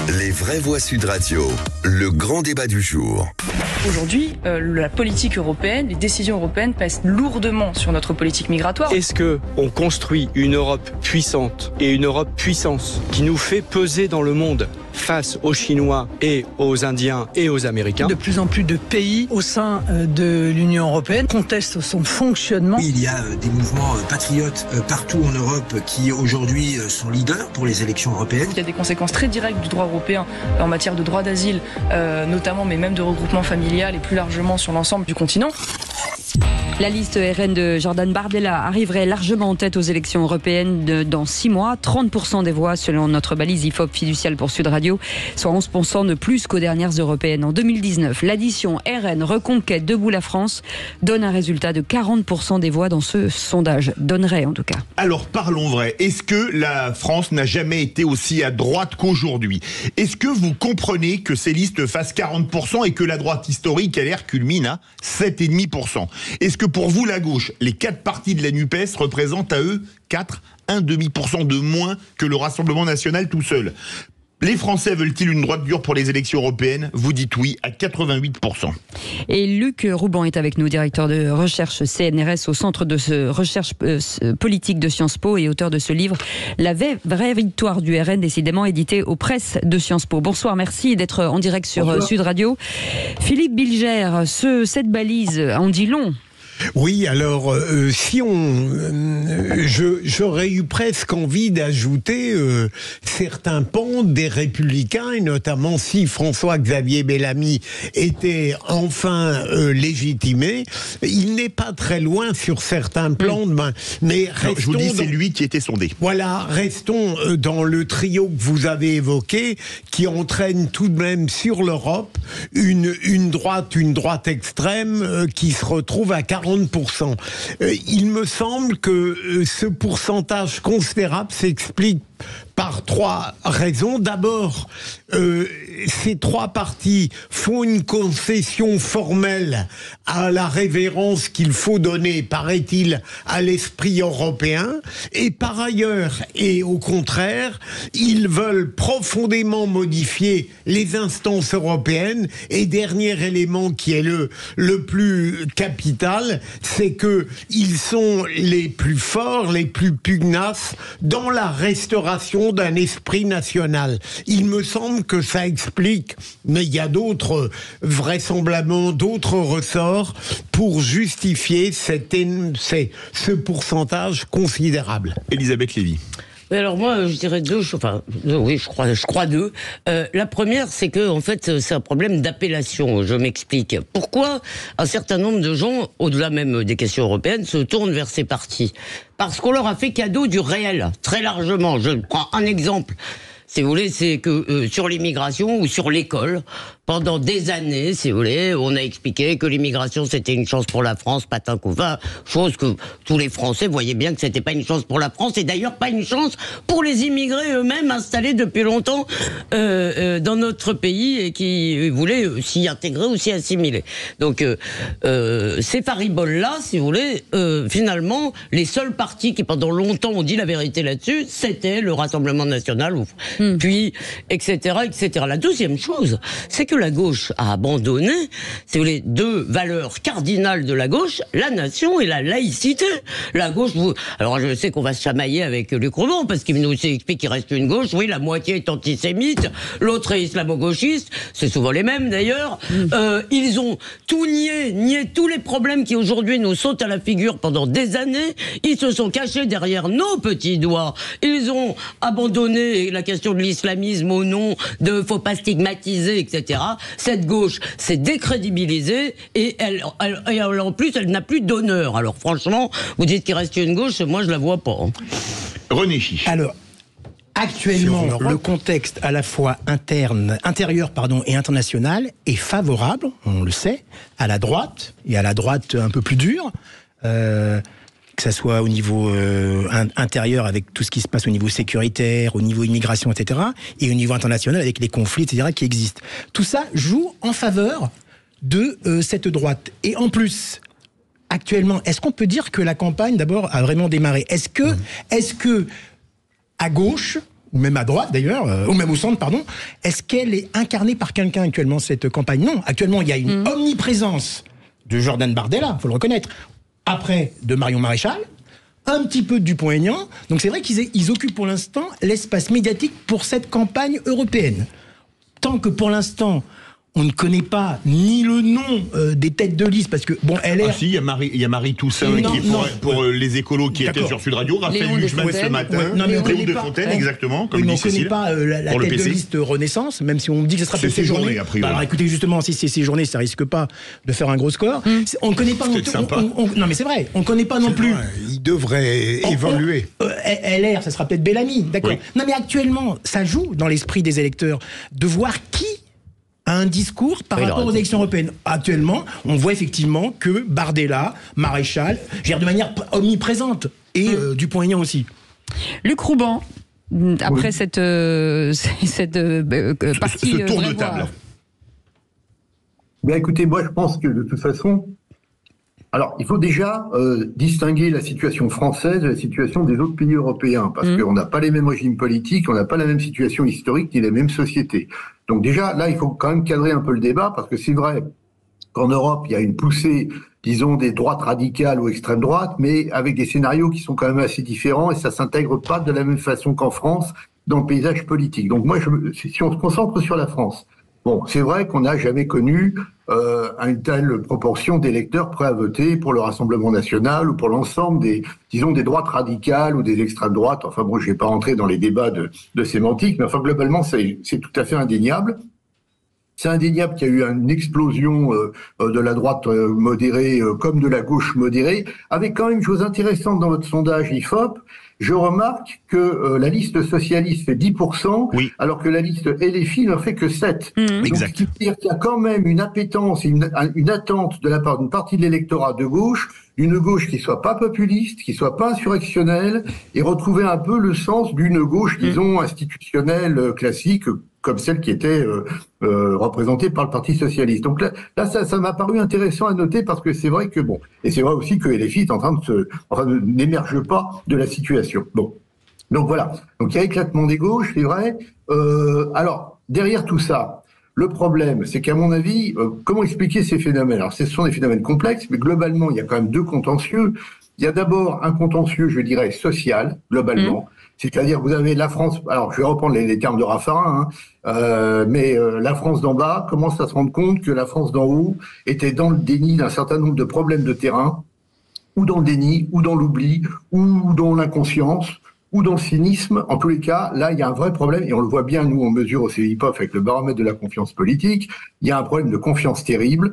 Les vraies voix Sud Radio, le grand débat du jour. Aujourd'hui, la politique européenne, les décisions européennes pèsent lourdement sur notre politique migratoire. Est-ce qu'on construit une Europe puissante et une Europe puissance qui nous fait peser dans le monde face aux Chinois et aux Indiens et aux Américains? De plus en plus de pays au sein de l'Union européenne contestent son fonctionnement. Il y a des mouvements patriotes partout en Europe qui aujourd'hui sont leaders pour les élections européennes. Il y a des conséquences très directes du droit européen en matière de droit d'asile, notamment, mais même de regroupement familial et plus largement sur l'ensemble du continent. La liste RN de Jordan Bardella arriverait largement en tête aux élections européennes dans 6 mois. 30% des voix selon notre balise IFOP fiduciale pour Sud Radio, soit 11% de plus qu'aux dernières européennes. En 2019, l'addition RN Reconquête Debout la France donne un résultat de 40% des voix dans ce sondage. Donnerait en tout cas. Alors parlons vrai. Est-ce que la France n'a jamais été aussi à droite qu'aujourd'hui? Est-ce que vous comprenez que ces listes fassent 40% et que la droite historique, LR, culmine à 7,5%? Est-ce que pour vous, la gauche, les 4 partis de la NUPES représentent à eux 1,5% de moins que le Rassemblement national tout seul? Les Français veulent-ils une droite dure pour les élections européennes? Vous dites oui à 88%. Et Luc Rouban est avec nous, directeur de recherche CNRS au Centre de recherche politique de Sciences Po et auteur de ce livre « La vraie victoire du RN », décidément édité aux presses de Sciences Po. Bonsoir, merci d'être en direct sur Sud Radio. Philippe Bilger, cette balise en dit long. Oui, alors si j'aurais eu presque envie d'ajouter certains pans des Républicains, et notamment si François-Xavier Bellamy était enfin légitimé, il n'est pas très loin sur certains plans. Mais restons, je vous dis, c'est lui qui était sondé. Voilà, restons dans le trio que vous avez évoqué, qui entraîne tout de même sur l'Europe une droite extrême qui se retrouve à 40%. Il me semble que ce pourcentage considérable s'explique par 3 raisons. D'abord, ces 3 partis font une concession formelle à la révérence qu'il faut donner, paraît-il, à l'esprit européen. Et par ailleurs, et au contraire, ils veulent profondément modifier les instances européennes. Et dernier élément qui est le plus capital, c'est que ils sont les plus forts, les plus pugnaces dans la restauration d'un esprit national. Il me semble que ça explique, mais il y a vraisemblablement d'autres ressorts pour justifier ce pourcentage considérable. Elisabeth Lévy. Alors moi, je dirais 2 choses. Enfin, oui, je crois 2. La première, c'est que en fait, c'est un problème d'appellation. Je m'explique. Pourquoi un certain nombre de gens, au-delà même des questions européennes, se tournent vers ces partis? Parce qu'on leur a fait cadeau du réel, très largement. Je prends un exemple. Si vous voulez, c'est que sur l'immigration ou sur l'école, pendant des années, si vous voulez, on a expliqué que l'immigration c'était une chance pour la France, patin couvain, chose que tous les Français voyaient bien que c'était pas une chance pour la France et d'ailleurs pas une chance pour les immigrés eux-mêmes installés depuis longtemps dans notre pays et qui voulaient s'y intégrer ou s'y assimiler. Donc ces fariboles-là, si vous voulez, finalement, les seuls partis qui pendant longtemps ont dit la vérité là-dessus, c'était le Rassemblement national, puis etc., etc. La deuxième chose, c'est que la gauche a abandonné, si vous voulez, 2 valeurs cardinales de la gauche, la nation et la laïcité. La gauche, alors je sais qu'on va se chamailler avec Luc Rouban, parce qu'il nous explique qu'il reste une gauche, oui, la moitié est antisémite, l'autre est islamo-gauchiste, c'est souvent les mêmes d'ailleurs. Ils ont tout nié tous les problèmes qui aujourd'hui nous sautent à la figure pendant des années, ils se sont cachés derrière nos petits doigts, ils ont abandonné la question de l'islamisme au nom de faut pas stigmatiser, etc. Cette gauche s'est décrédibilisée et en plus, elle n'a plus d'honneur. Alors franchement, vous dites qu'il reste une gauche, moi je la vois pas. René Chiche. Alors, actuellement, le contexte à la fois intérieur et international est favorable, on le sait, à la droite, et à la droite un peu plus dure. Que ça soit au niveau intérieur avec tout ce qui se passe au niveau sécuritaire, au niveau immigration, etc., et au niveau international avec les conflits, etc., qui existent. Tout ça joue en faveur de cette droite. Et en plus, actuellement, est-ce qu'on peut dire que la campagne, d'abord, a vraiment démarré? Est-ce que à gauche, ou même à droite d'ailleurs, ou même au centre, pardon, est-ce qu'elle est incarnée par quelqu'un actuellement, cette campagne? Non, actuellement il y a une omniprésence de Jordan Bardella, il faut le reconnaître, après de Marion Maréchal, un petit peu de Dupont-Aignan, donc c'est vrai qu'ils occupent pour l'instant l'espace médiatique pour cette campagne européenne. Tant que pour l'instant on ne connaît pas ni le nom des têtes de liste, parce que, bon, LR... Ah si, il y a Marie Toussaint qui est pour les écolos qui était sur Sud Radio, Raphaël Luchmann ce matin, Léon de Fontaine, exactement, comme dit Cécile. On ne connaît pas la tête de liste Renaissance, même si on dit que ce sera peut-être Séjourné. Alors écoutez, justement, si c'est Séjourné, ça risque pas de faire un gros score. On ne connaît pas non plus... Non mais c'est vrai, on ne connaît pas non plus... Il devrait évoluer. LR, ça sera peut-être Bellamy, d'accord. Oui. Non mais actuellement, ça joue dans l'esprit des électeurs de voir qui a un discours par rapport aux élections européennes. Actuellement, on voit effectivement que Bardella, Maréchal, gère de manière omniprésente, et Dupont-Aignan aussi. Luc Rouban, après cette partie... Ce tour de table. Bien écoutez, moi je pense que de toute façon... Alors, il faut déjà distinguer la situation française de la situation des autres pays européens, parce qu'on n'a pas les mêmes régimes politiques, on n'a pas la même situation historique ni les mêmes sociétés. Donc déjà, là, il faut quand même cadrer un peu le débat, parce que c'est vrai qu'en Europe, il y a une poussée, disons, des droites radicales ou extrême droite, mais avec des scénarios qui sont quand même assez différents, et ça s'intègre pas de la même façon qu'en France dans le paysage politique. Donc moi, si on se concentre sur la France, bon, c'est vrai qu'on n'a jamais connu une telle proportion d'électeurs prêts à voter pour le Rassemblement national ou pour l'ensemble des droites radicales ou des extrêmes droites. Enfin bon, je vais pas rentrer dans les débats de sémantique, mais enfin globalement, c'est tout à fait indéniable. C'est indéniable qu'il y a eu une explosion de la droite modérée comme de la gauche modérée, avec quand même une chose intéressante dans votre sondage IFOP. Je remarque que la liste socialiste fait 10%, alors que la liste LFI n'en fait que 7%. Donc, ce qui veut dire qu'il y a quand même une appétence, une attente de la part d'une partie de l'électorat de gauche, une gauche qui soit pas populiste, qui soit pas insurrectionnelle, et retrouver un peu le sens d'une gauche, disons, institutionnelle, classique, comme celle qui était représentée par le Parti socialiste. Donc là ça m'a paru intéressant à noter, parce que c'est vrai que bon, et c'est vrai aussi que LFI est en train n'émerge pas de la situation. Bon, donc voilà. Donc il y a éclatement des gauches, c'est vrai. Alors derrière tout ça, le problème, c'est qu'à mon avis, comment expliquer ces phénomènes? Alors ce sont des phénomènes complexes, mais globalement, il y a quand même deux contentieux. Il y a d'abord un contentieux, je dirais, social, globalement. C'est-à-dire, vous avez la France, alors je vais reprendre les termes de Raffarin, mais la France d'en bas commence à se rendre compte que la France d'en haut était dans le déni d'un certain nombre de problèmes de terrain, ou dans le déni, ou dans l'oubli, ou dans l'inconscience, ou dans le cynisme. En tous les cas, là, il y a un vrai problème, et on le voit bien, nous, on mesure au CIPOF avec le baromètre de la confiance politique, il y a un problème de confiance terrible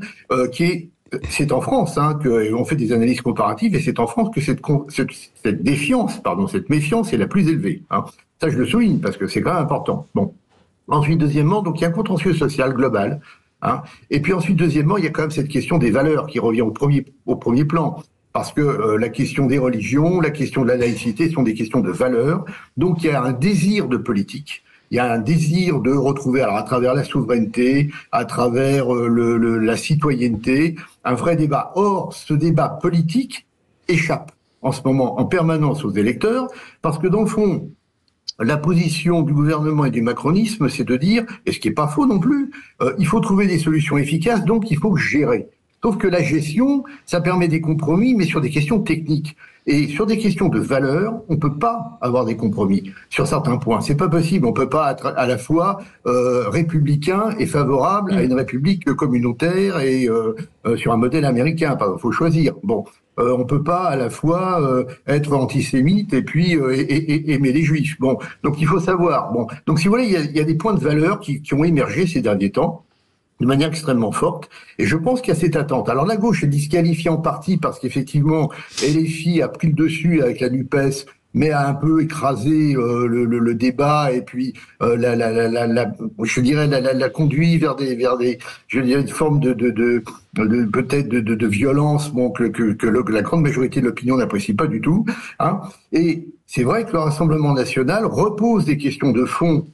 c'est en France qu'on fait des analyses comparatives, et c'est en France que cette méfiance est la plus élevée. Ça, je le souligne, parce que c'est quand même important. Bon. Ensuite, deuxièmement, donc il y a un contentieux social global. Et puis ensuite, deuxièmement, il y a quand même cette question des valeurs qui revient au premier plan. Parce que la question des religions, la question de la laïcité sont des questions de valeurs. Donc il y a un désir de politique. Il y a un désir de retrouver, alors à travers la souveraineté, à travers la citoyenneté, un vrai débat. Or, ce débat politique échappe en ce moment en permanence aux électeurs, parce que dans le fond, la position du gouvernement et du macronisme, c'est de dire, et ce qui n'est pas faux non plus, il faut trouver des solutions efficaces, donc il faut gérer. Sauf que la gestion, ça permet des compromis, mais sur des questions techniques. Et sur des questions de valeur, on peut pas avoir des compromis sur certains points. C'est pas possible. On peut pas être à la fois républicain et favorable à une république communautaire et sur un modèle américain. Il faut choisir. Bon, on peut pas à la fois être antisémite et puis aimer les juifs. Bon, donc il faut savoir. Bon, donc si vous voulez, il y a des points de valeur qui ont émergé ces derniers temps de manière extrêmement forte, et je pense qu'il y a cette attente. Alors la gauche est disqualifiée en partie parce qu'effectivement LFI a pris le dessus avec la NUPES, mais a un peu écrasé le débat, et puis je dirais la conduit vers des je dirais une forme peut-être de violence, bon, que la grande majorité de l'opinion n'apprécie pas du tout. Et c'est vrai que le Rassemblement national repose des questions de fond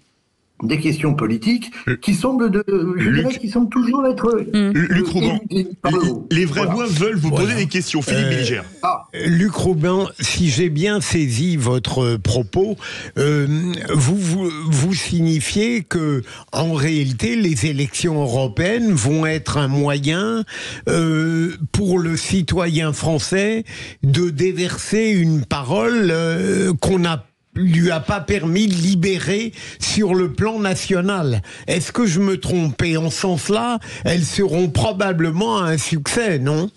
des questions politiques qui semblent qui semblent toujours être Luc Rouban, les vraies voix veulent vous poser des questions. Philippe Bilger. Luc Rouban, si j'ai bien saisi votre propos, vous signifiez que en réalité les élections européennes vont être un moyen pour le citoyen français de déverser une parole qu'on lui a pas permis de libérer sur le plan national. Est-ce que je me trompe? Et en ce sens-là, elles seront probablement un succès, non?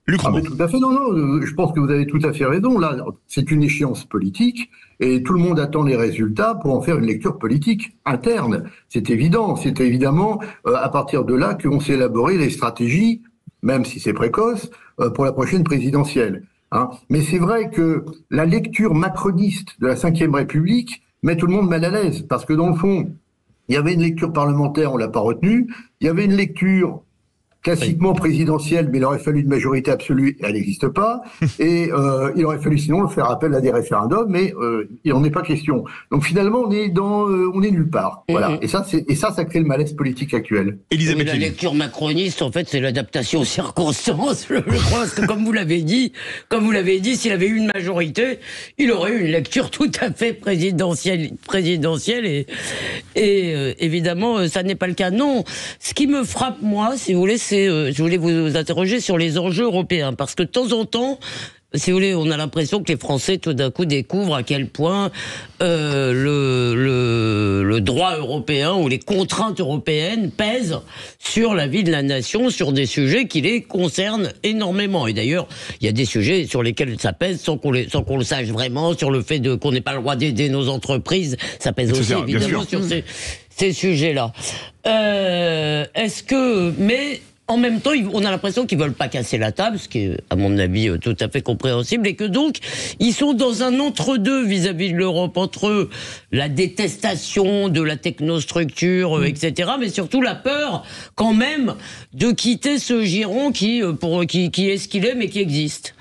Mais tout à fait, non, je pense que vous avez tout à fait raison. Là, c'est une échéance politique et tout le monde attend les résultats pour en faire une lecture politique interne. C'est évident. C'est évidemment à partir de là qu'on s'est élaboré les stratégies, même si c'est précoce, pour la prochaine présidentielle. Mais c'est vrai que la lecture macroniste de la Ve République met tout le monde mal à l'aise, parce que dans le fond, il y avait une lecture parlementaire, on l'a pas retenue, il y avait une lecture classiquement présidentielle, mais il aurait fallu une majorité absolue, et elle n'existe pas, et il aurait fallu sinon faire appel à des référendums, mais il n'en est pas question. Donc finalement, on est nulle part. Voilà. Et ça crée le malaise politique actuel. Mais la lecture macroniste, en fait, c'est l'adaptation aux circonstances, je crois, parce que comme vous l'avez dit, s'il avait eu une majorité, il aurait eu une lecture tout à fait présidentielle, et évidemment, ça n'est pas le cas. Non, ce qui me frappe, moi, si vous voulez, je voulais vous interroger sur les enjeux européens, parce que de temps en temps, si vous voulez, on a l'impression que les Français tout d'un coup découvrent à quel point le droit européen ou les contraintes européennes pèsent sur la vie de la nation, sur des sujets qui les concernent énormément. Et d'ailleurs, il y a des sujets sur lesquels ça pèse sans qu'on le sache vraiment, sur le fait qu'on n'ait pas le droit d'aider nos entreprises, ça pèse aussi évidemment sur ces sujets-là. Mais en même temps, on a l'impression qu'ils veulent pas casser la table, ce qui est, à mon avis, tout à fait compréhensible, et que donc, ils sont dans un entre-deux vis-à-vis de l'Europe, entre la détestation de la technostructure, etc., mais surtout la peur, quand même, de quitter ce giron qui est ce qu'il est, mais qui existe.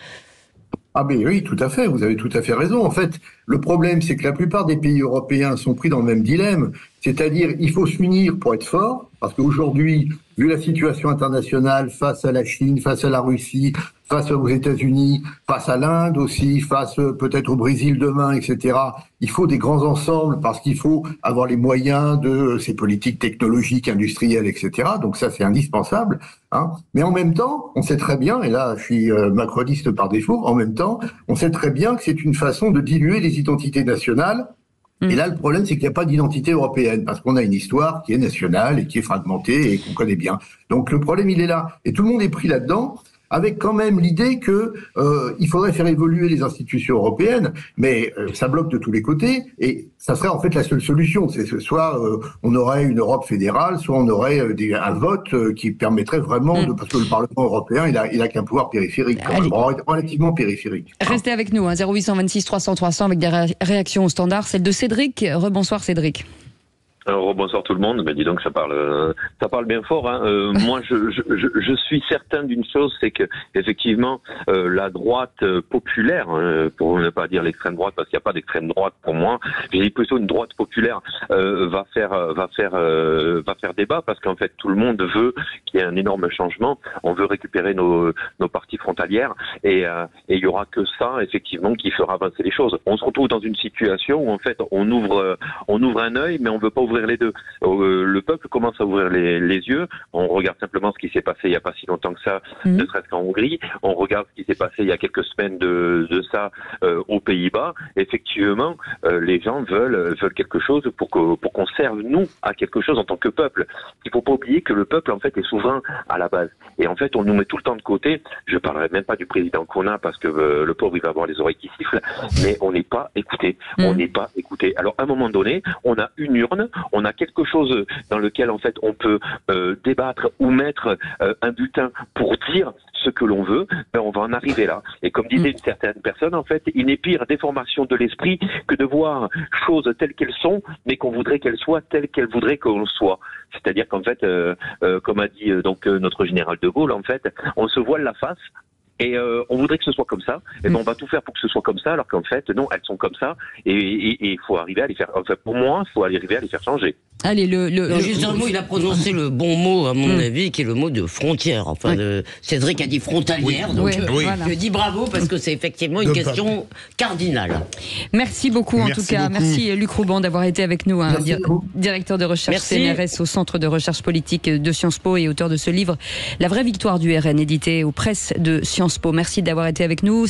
Ah mais oui, tout à fait, vous avez tout à fait raison. En fait, le problème, c'est que la plupart des pays européens sont pris dans le même dilemme, c'est-à-dire il faut s'unir pour être fort, parce qu'aujourd'hui, vu la situation internationale face à la Chine, face à la Russie, face aux États-Unis, face à l'Inde aussi, face peut-être au Brésil demain, etc., il faut des grands ensembles parce qu'il faut avoir les moyens de ces politiques technologiques, industrielles, etc. Donc ça, c'est indispensable. Mais en même temps, on sait très bien, et là, je suis macroniste par défaut, en même temps, on sait très bien que c'est une façon de diluer les identités nationales. Et là, le problème, c'est qu'il n'y a pas d'identité européenne, parce qu'on a une histoire qui est nationale et qui est fragmentée et qu'on connaît bien. Donc le problème, il est là. Et tout le monde est pris là-dedans, avec quand même l'idée que il faudrait faire évoluer les institutions européennes, mais ça bloque de tous les côtés, et ça serait en fait la seule solution. C'est soit on aurait une Europe fédérale, soit on aurait un vote qui permettrait vraiment parce que le Parlement européen, il a qu'un pouvoir périphérique, quand même, relativement périphérique. Restez avec nous, 0826 300 300 avec des réactions au standard. Celle de Cédric. Rebonsoir Cédric. Alors bonsoir tout le monde, mais dis donc ça parle bien fort. Moi je suis certain d'une chose, c'est que effectivement la droite populaire, pour ne pas dire l'extrême droite, parce qu'il n'y a pas d'extrême droite pour moi, je dis plutôt une droite populaire va faire débat, parce qu'en fait tout le monde veut qu'il y ait un énorme changement. On veut récupérer nos parties frontalières et il y aura que ça effectivement qui fera avancer les choses. On se retrouve dans une situation où en fait on ouvre un œil, mais on veut pas ouvrir les deux. Le peuple commence à ouvrir les yeux. On regarde simplement ce qui s'est passé il n'y a pas si longtemps que ça, ne serait-ce qu'en Hongrie. On regarde ce qui s'est passé il y a quelques semaines de ça aux Pays-Bas. Effectivement, les gens veulent quelque chose pour qu'on serve nous à quelque chose en tant que peuple. Il faut pas oublier que le peuple en fait est souverain à la base. Et en fait, on nous met tout le temps de côté. Je parlerai même pas du président qu'on a, parce que le pauvre il va avoir les oreilles qui sifflent. Mais on n'est pas écouté. On n'est pas écouté. Alors à un moment donné, on a une urne. On a quelque chose dans lequel en fait on peut débattre ou mettre un bulletin pour dire ce que l'on veut, on va en arriver là. Et comme disaient une certaine personne, en fait, il n'est pire déformation de l'esprit que de voir choses telles qu'elles sont, mais qu'on voudrait qu'elles soient telles qu'elles voudraient qu'on soit. C'est-à-dire qu'en fait, comme a dit donc notre général de Gaulle, en fait, on se voile la face Et on voudrait que ce soit comme ça. Et ben on va tout faire pour que ce soit comme ça, alors qu'en fait, non, elles sont comme ça. Et il faut arriver à les faire. Enfin, pour moi, il faut arriver à les faire changer. Allez, juste un mot, il a prononcé le bon mot, à mon avis, qui est le mot de frontière. Enfin, Cédric a dit frontalière, donc je dis bravo, parce que c'est effectivement une question cardinale. Merci beaucoup, en tout cas. Merci, Luc Rouban, d'avoir été avec nous, directeur de recherche CNRS au Centre de recherche politique de Sciences Po et auteur de ce livre, La vraie victoire du RN, édité aux presses de Sciences Po. Merci d'avoir été avec nous.